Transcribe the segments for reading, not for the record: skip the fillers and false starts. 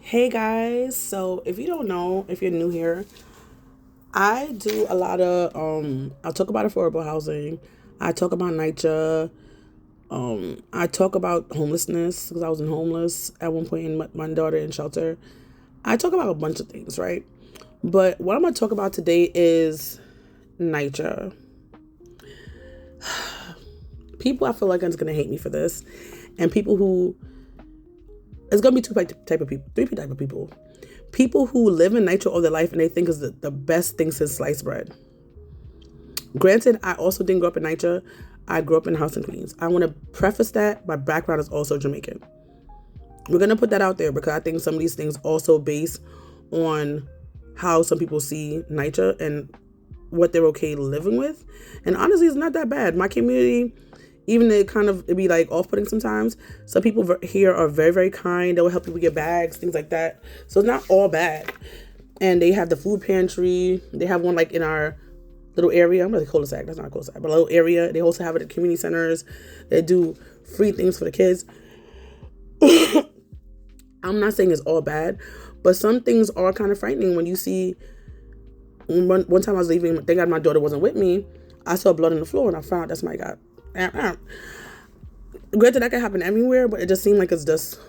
Hey guys, so if you don't know, if you're new here, I do a lot of I talk about affordable housing. I talk about NYCHA. I talk about homelessness because I was in homeless at one point in my daughter in shelter. I talk about a bunch of things, right? But what I'm gonna talk about today is NYCHA. People I feel like are gonna hate me for this, and people who it's gonna be type of people, three type of people. People who live in NYCHA all their life and they think is the best thing since sliced bread. Granted, I also didn't grow up in NYCHA. I grew up in House in Queens. I want to preface that my background is also Jamaican. We're gonna put that out there because I think some of these things also base on how some people see NYCHA and what they're okay living with. And honestly, it's not that bad. My community, even it be like off-putting sometimes. Some people here are very, very kind. They will help people get bags, things like that. So it's not all bad. And they have the food pantry. They have one like in our little area. I'm really cul-de-sac. That's not a cul-de-sac, but a little area. They also have it at community centers. They do free things for the kids. I'm not saying it's all bad, but some things are kind of frightening when you see. One time I was leaving, thank God my daughter wasn't with me. I saw blood on the floor and I found out that's my God. Granted, that can happen everywhere, but it just seemed like it's just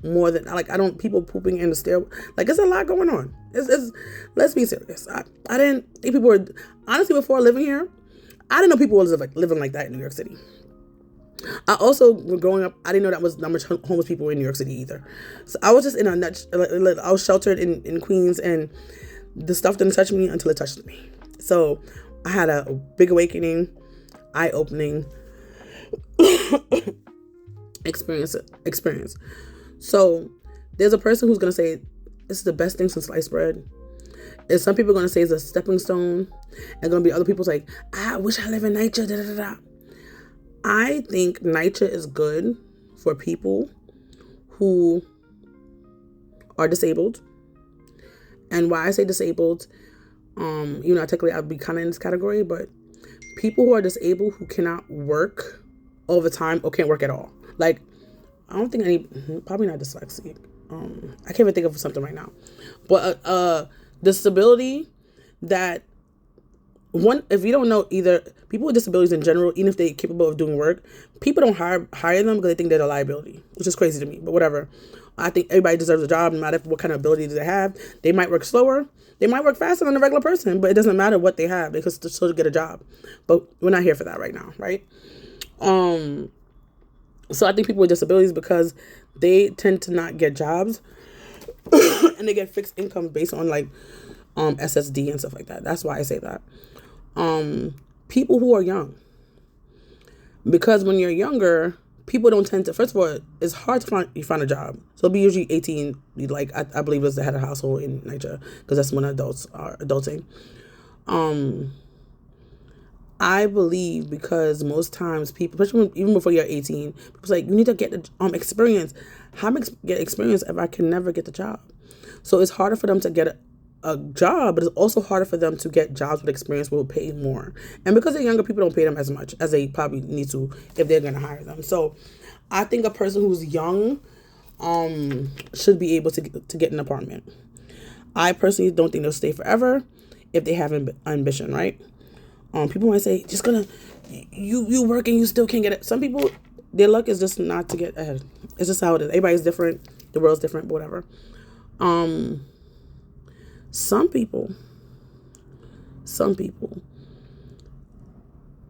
more than like I don't people pooping in the stair. Like it's a lot going on. It's let's be serious. I didn't think people were honestly before living here. I didn't know people was living like that in New York City. I also growing up, I didn't know that was not much homeless people in New York City either. So I was just in a nut. I was sheltered in Queens, and the stuff didn't touch me until it touched me. So I had a big awakening, eye opening experience. So there's a person who's gonna say this is the best thing since sliced bread. And some people are gonna say it's a stepping stone, and gonna be other people's like, I wish I live in NYCHA. Da, da, da, da. I think NYCHA is good for people who are disabled. And why I say disabled, technically I'd be kind of in this category, but people who are disabled who cannot work all the time or can't work at all. Like, I don't think probably not dyslexic. I can't even think of something right now. But disability that if you don't know either, people with disabilities in general, even if they're capable of doing work, people don't hire them because they think they're a liability, which is crazy to me, but whatever. I think everybody deserves a job no matter what kind of ability they have. They might work slower. They might work faster than a regular person, but it doesn't matter what they have. They can still get a job. But we're not here for that right now, right? So I think people with disabilities, because they tend to not get jobs and they get fixed income based on like SSD and stuff like that. That's why I say that. People who are young, because when you're younger, people don't tend to. First of all, it's hard to find a job. So it'll be usually 18. Like I believe it's the head of household in Nigeria, because that's when adults are adulting. I believe because most times people, especially even before you're 18, people's like, you need to get the experience. How am I get experience if I can never get the job? So it's harder for them to get a job, but it's also harder for them to get jobs with experience will pay more. And because they're younger, people don't pay them as much as they probably need to if they're going to hire them. So I think a person who's young should be able to get an apartment. I personally don't think they'll stay forever if they have ambition, right? People might say, just gonna, you work and you still can't get it. Some people, their luck is just not to get ahead. It's just how it is. Everybody's different. The world's different, but whatever. Some people,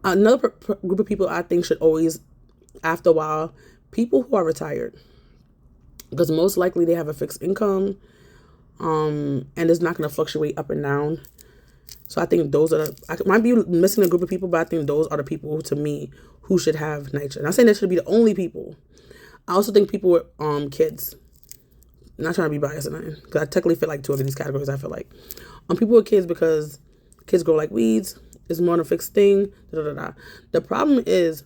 another group of people I think should always, after a while, people who are retired. Because most likely they have a fixed income, and it's not going to fluctuate up and down. So I think those are, I might be missing a group of people, but I think those are the people, to me, who should have NYCHA. And I'm saying that should be the only people. I also think people with kids. I'm not trying to be biased or nothing, because I technically fit like two of these categories, I feel like. People with kids, because kids grow like weeds. It's more than a fixed thing. Da, da, da, da. The problem is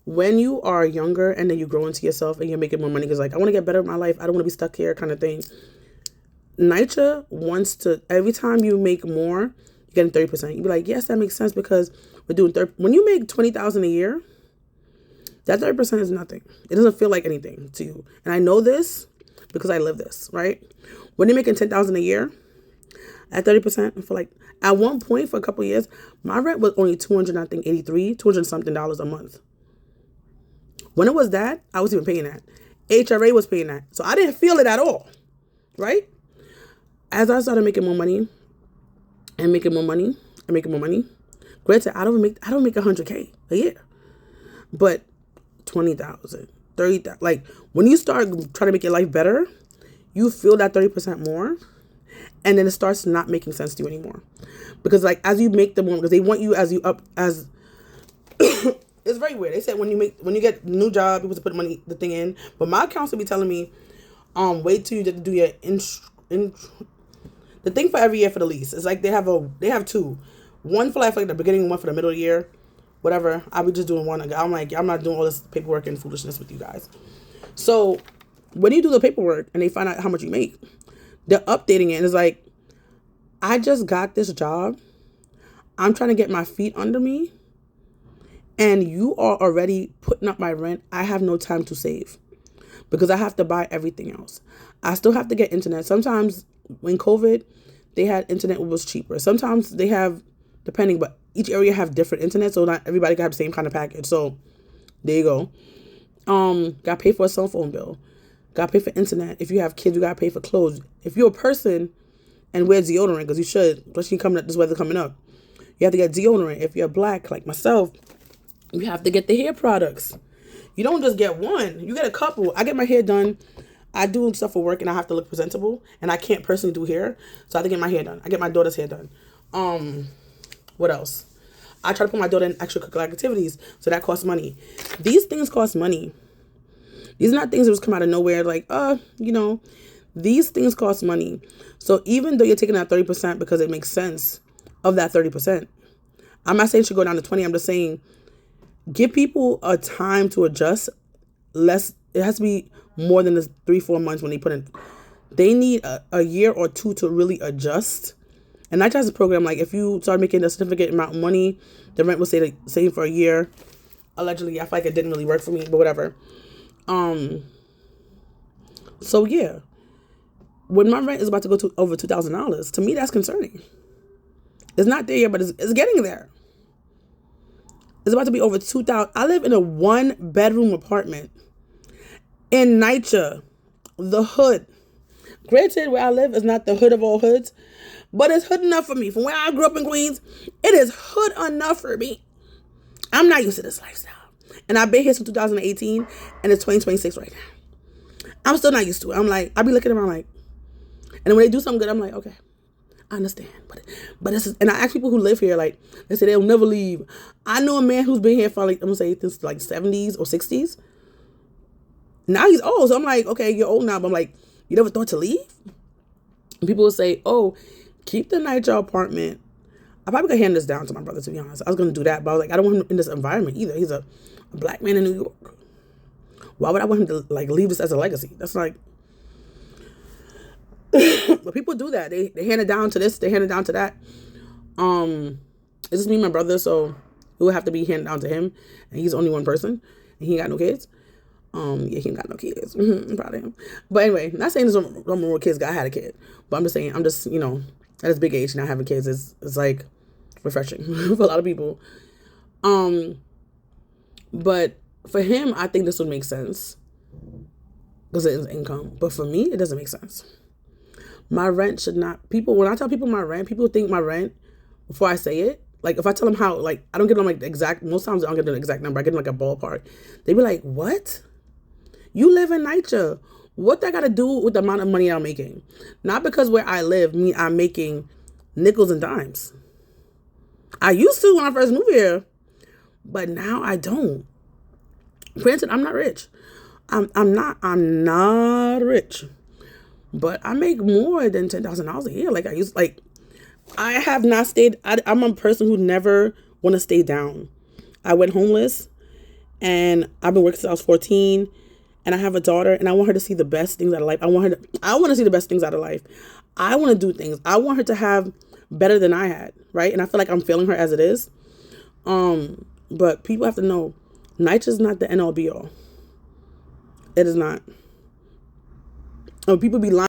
when you are younger and then you grow into yourself and you're making more money, because like, I want to get better in my life. I don't want to be stuck here kind of thing. NYCHA wants to, every time you make more, you're getting 30%. You'd be like, yes, that makes sense, because we're doing when you make $20,000 a year, that 30% is nothing. It doesn't feel like anything to you. And I know this because I live this, right? When you're making $10,000 a year at 30%, I feel like at one point for a couple of years, my rent was only 200 something dollars a month. When it was that, I was even paying that. HRA was paying that. So I didn't feel it at all, right? As I started making more money and making more money and making more money, granted, I don't make $100K a year, but 20,000, 30,000. Like when you start trying to make your life better, you feel that 30% more, and then it starts not making sense to you anymore, because like as you make the more, because they want you as you up as. It's very weird. They said when you get a new job, people to put the thing in, but my accountant be telling me, wait till you do your the thing for every year for the lease. It's like they have two, one for like the beginning, one for the middle of the year, whatever. I be just doing one. I'm like, I'm not doing all this paperwork and foolishness with you guys. So when you do the paperwork and they find out how much you make, they're updating it, and it's like, I just got this job. I'm trying to get my feet under me, and you are already putting up my rent. I have no time to save because I have to buy everything else. I still have to get internet. Sometimes when COVID, they had internet was cheaper. Sometimes they have, depending, but each area have different internet, so not everybody can have the same kind of package. So there you go. Got to pay for a cell phone bill. Got to pay for internet. If you have kids, you got to pay for clothes. If you're a person and wear deodorant, because you should, especially coming up, this weather coming up, you have to get deodorant. If you're black like myself, you have to get the hair products. You don't just get one. You get a couple. I get my hair done. I do stuff for work and I have to look presentable. And I can't personally do hair. So I have to get my hair done. I get my daughter's hair done. What else? I try to put my daughter in extracurricular activities. So that costs money. These things cost money. These are not things that just come out of nowhere. Like, these things cost money. So even though you're taking out 30% because it makes sense of that 30%, I'm not saying it should go down to 20. I'm just saying, give people a time to adjust. It has to be more than the 3-4 months when they put in. They need a year or two to really adjust. And not just a program, like if you start making a significant amount of money, the rent will stay the same for a year. Allegedly, I feel like it didn't really work for me, but whatever. So yeah, when my rent is about to go to over $2,000, to me that's concerning. It's not there yet, but it's getting there. It's about to be over $2,000. I live in a 1-bedroom apartment in Nycha, the hood. Granted, where I live is not the hood of all hoods, but it's hood enough for me. From where I grew up in Queens, it is hood enough for me. I'm not used to this lifestyle. And I've been here since 2018, and it's 2026 right now. I'm still not used to it. I'm like, I be looking around like, and when they do something good, I'm like, okay, I understand. But this is, and I ask people who live here, like, they say they'll never leave. I know a man who's been here for like, I'm gonna say since like 70s or 60s. Now he's old. So I'm like, okay, you're old now. But I'm like, you never thought to leave? And people will say, oh, keep the Nycha apartment. I probably could hand this down to my brother, to be honest. I was going to do that, but I was like, I don't want him in this environment either. He's a black man in New York. Why would I want him to like leave this as a legacy? That's like, but people do that. They hand it down to this. They hand it down to that. It's just me and my brother, so it would have to be handed down to him. And he's only one person, and he ain't got no kids. Yeah, he ain't got no kids. I'm proud of him. But anyway, not saying there's no more kids. I had a kid, but I'm just saying, at this big age now, having kids is like refreshing for a lot of people. But for him, I think this would make sense because it is income. But for me, it doesn't make sense. My rent should not. When I tell people my rent, people think my rent before I say it. Like if I tell them how, like I don't give them like the exact. Most times I don't get the exact number. I give them like a ballpark. They be like, "What? You live in Nycha? What that got to do with the amount of money I'm making? Not because where I live, I'm making nickels and dimes. I used to when I first moved here, but now I don't. Granted, I'm not rich. I'm not rich, but I make more than $10,000 a year. Like I used, like I have not stayed. I'm a person who never want to stay down. I went homeless, and I've been working since I was 14. And I have a daughter, and I want her to see the best things out of life. I want to see the best things out of life. I want to do things. I want her to have better than I had, right? And I feel like I'm failing her as it is. But people have to know, Nycha is not the end all be all. It is not. Or people be lying